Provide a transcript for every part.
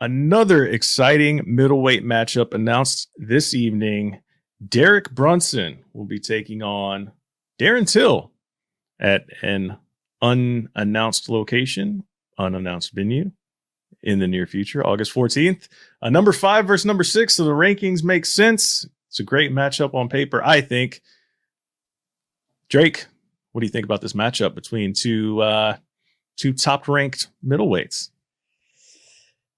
Another exciting middleweight matchup announced this evening. Derek Brunson will be taking on Darren Till at an unannounced location, unannounced venue in the near future, August 14th. Number 5 versus number 6, so the rankings make sense. It's a great matchup on paper, I think. Drake, what do you think about this matchup between two top-ranked middleweights?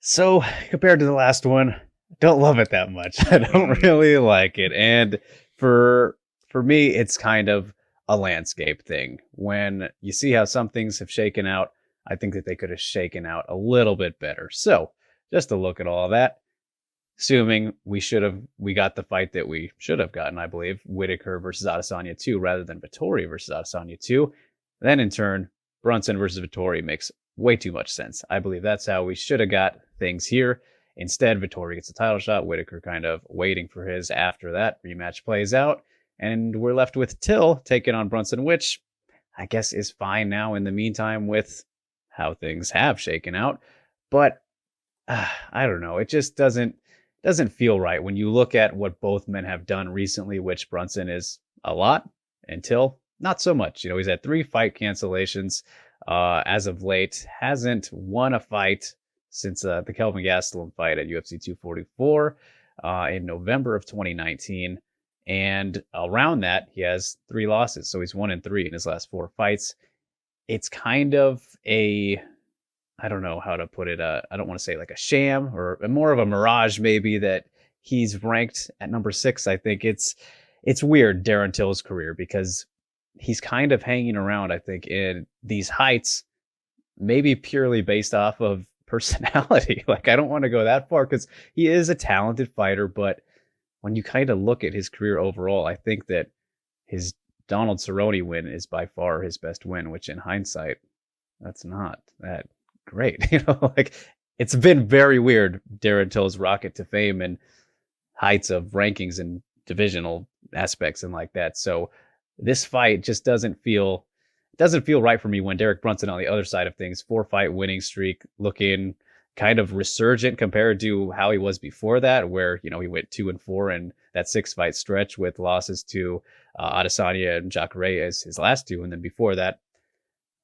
So compared to the last one, don't love it that much. I don't really like it. And for me, it's kind of a landscape thing. When you see how some things have shaken out, I think that they could have shaken out a little bit better. So just to look at all of that, assuming we got the fight that we should have gotten, I believe, Whittaker versus Adesanya 2 rather than Vettori versus Adesanya 2. Then in turn, Brunson versus Vettori makes way too much sense. I believe that's how we should have got things here. Instead, Vettori gets a title shot, Whittaker kind of waiting for his after that rematch plays out, and we're left with Till taking on Brunson, which I guess is fine now in the meantime with how things have shaken out. But I don't know. It just doesn't feel right when you look at what both men have done recently, which Brunson is a lot, and Till not so much. He's had 3 fight cancellations as of late, hasn't won a fight since the Kelvin Gastelum fight at UFC 244 in November of 2019. And around that, he has 3 losses. So he's 1-3 in his last 4 fights. It's kind of I don't know how to put it. I don't want to say like a sham or more of a mirage, maybe, that he's ranked at number 6. I think it's weird, Darren Till's career, because he's kind of hanging around, I think, in these heights, maybe purely based off of personality. Like, I don't want to go that far because he is a talented fighter, but when you kind of look at his career overall, I think that his Donald Cerrone win is by far his best win, which in hindsight, that's not that great. Like, it's been very weird, Darren Till's rocket to fame and heights of rankings and divisional aspects and like that. So this fight just doesn't feel right for me when Derek Brunson on the other side of things, 4-fight winning streak, looking kind of resurgent compared to how he was before that, where, he went 2-4 in that 6-fight stretch with losses to Adesanya and Jacare as his last 2. And then before that,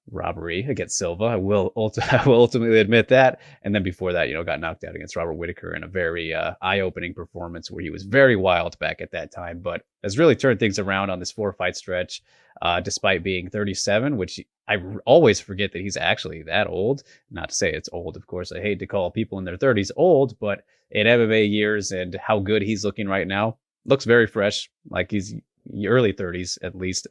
robbery against Silva. I will ultimately admit that. And then before that, got knocked out against Robert Whittaker in a very eye-opening performance where he was very wild back at that time, but has really turned things around on this 4-fight stretch, despite being 37, which I always forget that he's actually that old. Not to say it's old, of course. I hate to call people in their 30s old, but in MMA years and how good he's looking right now, looks very fresh, like he's early 30s at least.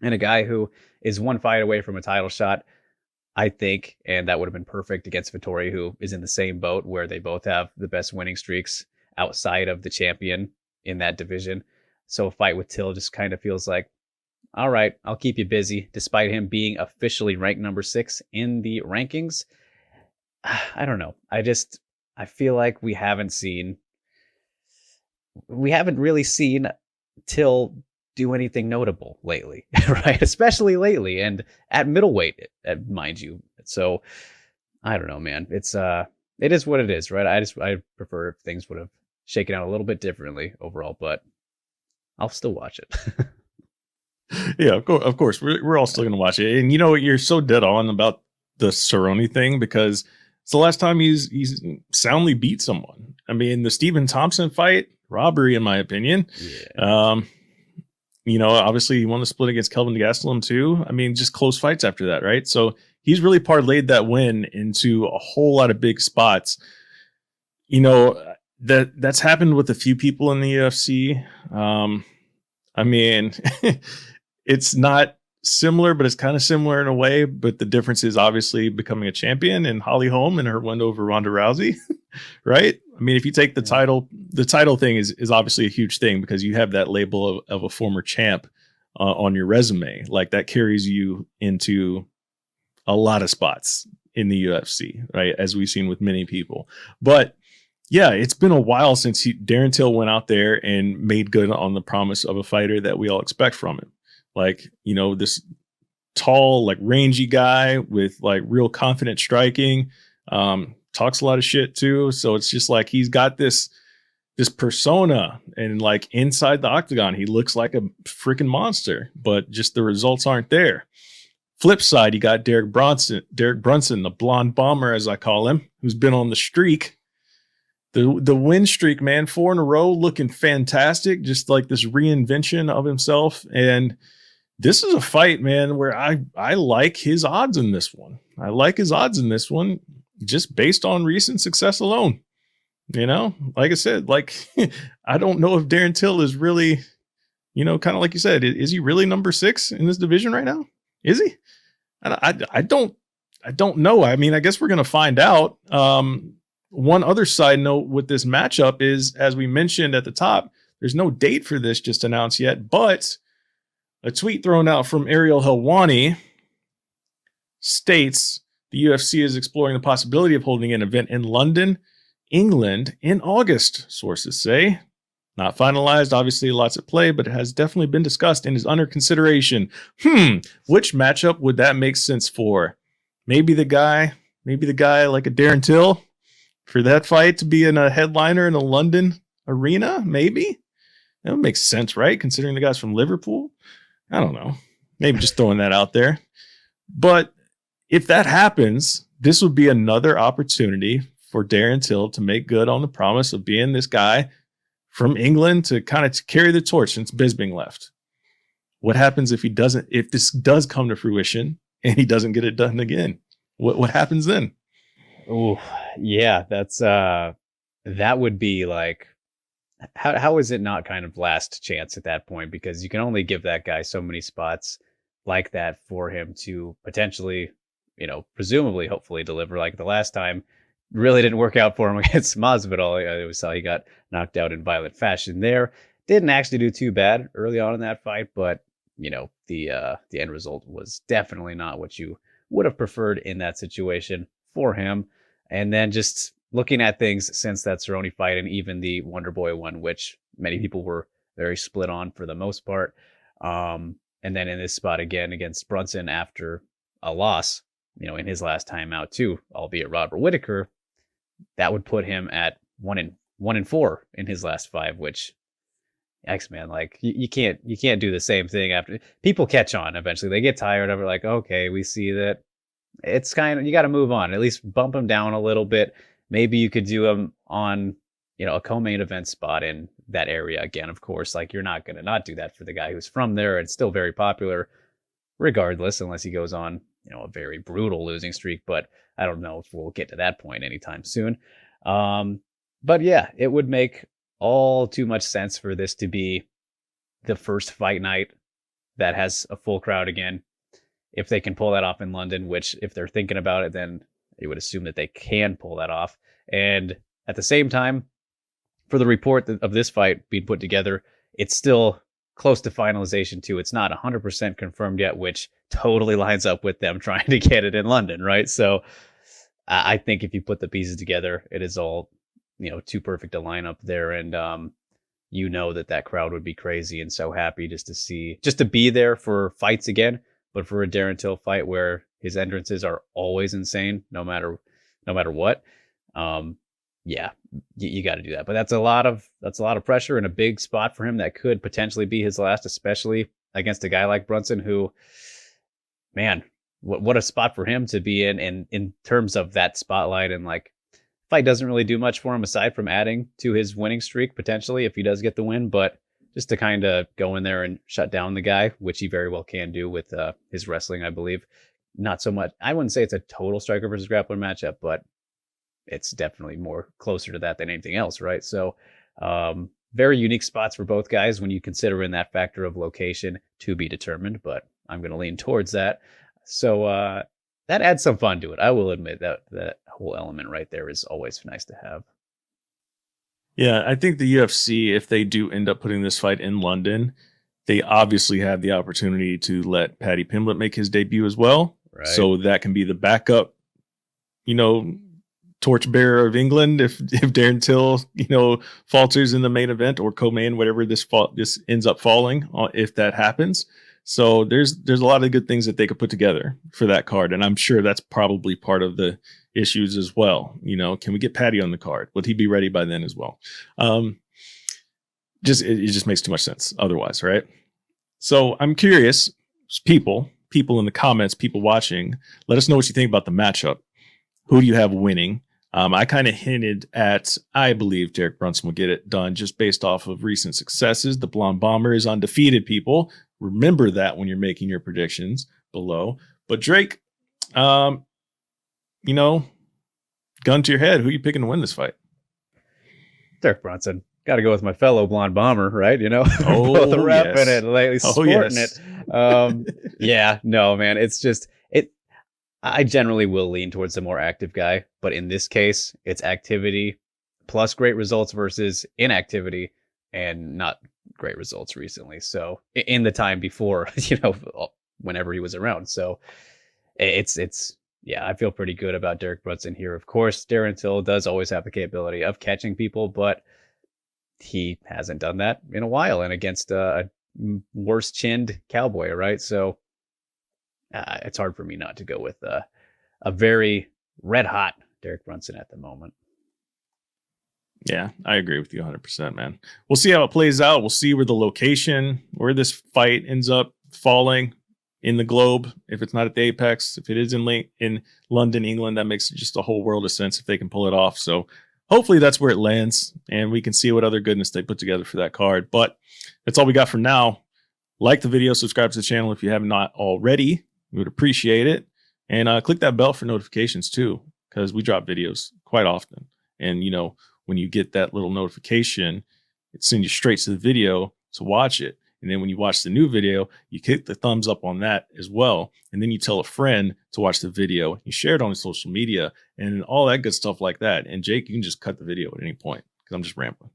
And a guy who is 1 fight away from a title shot, I think, and that would have been perfect against Vettori, who is in the same boat where they both have the best winning streaks outside of the champion in that division. So a fight with Till just kind of feels like, all right, I'll keep you busy, despite him being officially ranked number 6 in the rankings. I don't know. I feel like we haven't really seen Till do anything notable lately, right? Especially lately, and at middleweight, mind you. So I don't know, man. It is what it is, right? I prefer if things would have shaken out a little bit differently overall, but I'll still watch it. Yeah, of course. We're all still going to watch it. And you're so dead on about the Cerrone thing because it's the last time he's soundly beat someone. I mean, the Stephen Thompson fight, robbery, in my opinion. Yeah. Obviously he won the split against Kelvin Gastelum too. I mean, just close fights after that, right? So he's really parlayed that win into a whole lot of big spots. That's happened with a few people in the UFC. I mean, it's not similar, but it's kind of similar in a way. But the difference is obviously becoming a champion and Holly Holm and her win over Ronda Rousey, right? I mean, if you take the title thing is obviously a huge thing because you have that label of a former champ on your resume. Like that carries you into a lot of spots in the UFC, right? As we've seen with many people. But yeah, it's been a while since Darren Till went out there and made good on the promise of a fighter that we all expect from him. Like, this tall, like rangy guy with like real confident striking. talks a lot of shit too. So it's just like he's got this persona, and like inside the octagon, he looks like a freaking monster, but just the results aren't there. Flip side, you got Derek Brunson, the blonde bomber, as I call him, who's been on the streak. The win streak, man, 4 in a row, looking fantastic, just like this reinvention of himself. And this is a fight, man, where I like his odds in this one. I like his odds in this one just based on recent success alone. You know, like I said, like I don't know if Darren Till is really, you know, kind of like you said, is he really number 6 in this division right now? Is he? I don't know. I mean, I guess we're going to find out. One other side note with this matchup is, as we mentioned at the top, there's no date for this just announced yet, but a tweet thrown out from Ariel Helwani states the UFC is exploring the possibility of holding an event in London, England in August, sources say. Not finalized, obviously lots at play, but it has definitely been discussed and is under consideration. Which matchup would that make sense for? Maybe the guy like a Darren Till for that fight to be in a headliner in a London arena, maybe? That would make sense, right? Considering the guy's from Liverpool. I don't know. Maybe just throwing that out there. But if that happens, this would be another opportunity for Darren Till to make good on the promise of being this guy from England to kind of carry the torch since Bisping left. What happens if this does come to fruition and he doesn't get it done again? What happens then? Oh, yeah, that would be like, how is it not kind of last chance at that point? Because you can only give that guy so many spots like that for him to potentially, you know, presumably, hopefully deliver. Like the last time really didn't work out for him against Masvidal. We saw he got knocked out in violent fashion there. Didn't actually do too bad early on in that fight, but you know, the end result was definitely not what you would have preferred in that situation for him. And then just looking at things since that Cerrone fight and even the Wonder Boy one, which many people were very split on for the most part. And then in this spot again against Brunson after a loss, you know, in his last time out too, albeit Robert Whittaker, that would put him at 1-4 in his last 5, which X-Man, like you can't do the same thing after. People catch on eventually. They get tired of it, like, okay, we see that it's kind of, you got to move on, at least bump him down a little bit. Maybe you could do him on, you know, a co-main event spot in that area again. Of course, like you're not going to not do that for the guy who's from there and still very popular regardless, unless he goes on, you know, a very brutal losing streak. But I don't know if we'll get to that point anytime soon. But yeah, it would make all too much sense for this to be the first fight night that has a full crowd again. If they can pull that off in London, which if they're thinking about it, then you would assume that they can pull that off. And at the same time, for the report of this fight being put together, it's still close to finalization too. It's not 100% confirmed yet, which totally lines up with them trying to get it in London, right? So I think if you put the pieces together, it is all, you know, too perfect a lineup there. And you know that crowd would be crazy and so happy just to be there for fights again. But for a Darren Till fight where his entrances are always insane, no matter what, yeah, you got to do that. But that's a lot of pressure and a big spot for him that could potentially be his last, especially against a guy like Brunson, who, man, what a spot for him to be in terms of that spotlight. And like, fight doesn't really do much for him aside from adding to his winning streak potentially if he does get the win, but just to kind of go in there and shut down the guy, which he very well can do with his wrestling, I believe. Not so much. I wouldn't say it's a total striker versus grappler matchup, but it's definitely more closer to that than anything else, right? So very unique spots for both guys when you consider in that factor of location to be determined, but I'm going to lean towards that. So that adds some fun to it. I will admit that whole element right there is always nice to have. Yeah, I think the UFC, if they do end up putting this fight in London, they obviously have the opportunity to let Paddy Pimblett make his debut as well. Right. So that can be the backup, you know, torchbearer of England if Darren Till, you know, falters in the main event or co-main, whatever this ends up falling, if that happens. So there's a lot of good things that they could put together for that card, and I'm sure that's probably part of the issues as well. You know, can we get Patty on the card? Would he be ready by then as well? It just makes too much sense otherwise, right? So I'm curious, people in the comments, people watching, let us know what you think about the matchup. Who do you have winning? I kind of hinted at, I believe Derek Brunson will get it done just based off of recent successes. The Blonde Bomber is undefeated, people. Remember that when you're making your predictions below. But Drake, you know, gun to your head, who are you picking to win this fight? Derek Brunson. Got to go with my fellow Blonde Bomber, right? You know, Oh, both repping yes. it lately, sporting it. Yeah, no, man. It's just it. I generally will lean towards the more active guy, but in this case, it's activity plus great results versus inactivity and not great results recently. So in the time before, you know, whenever he was around. So it's yeah, I feel pretty good about Derek Brunson here. Of course, Darren Till does always have the capability of catching people, but he hasn't done that in a while and against a worse chinned cowboy, right? So it's hard for me not to go with a very red hot Derek Brunson at the moment. Yeah, I agree with you 100%, man. We'll see how it plays out. We'll see where the location, where this fight ends up falling in the globe. If it's not at the Apex, if it is in London, England, that makes just a whole world of sense if they can pull it off. So hopefully that's where it lands and we can see what other goodness they put together for that card. But that's all we got for now. Like the video, subscribe to the channel if you have not already. We would appreciate it. And click that bell for notifications too, because we drop videos quite often. And, you know, when you get that little notification, it sends you straight to the video to watch it. And then when you watch the new video, you click the thumbs up on that as well. And then you tell a friend to watch the video. You share it on social media and all that good stuff like that. And Jake, you can just cut the video at any point because I'm just rambling.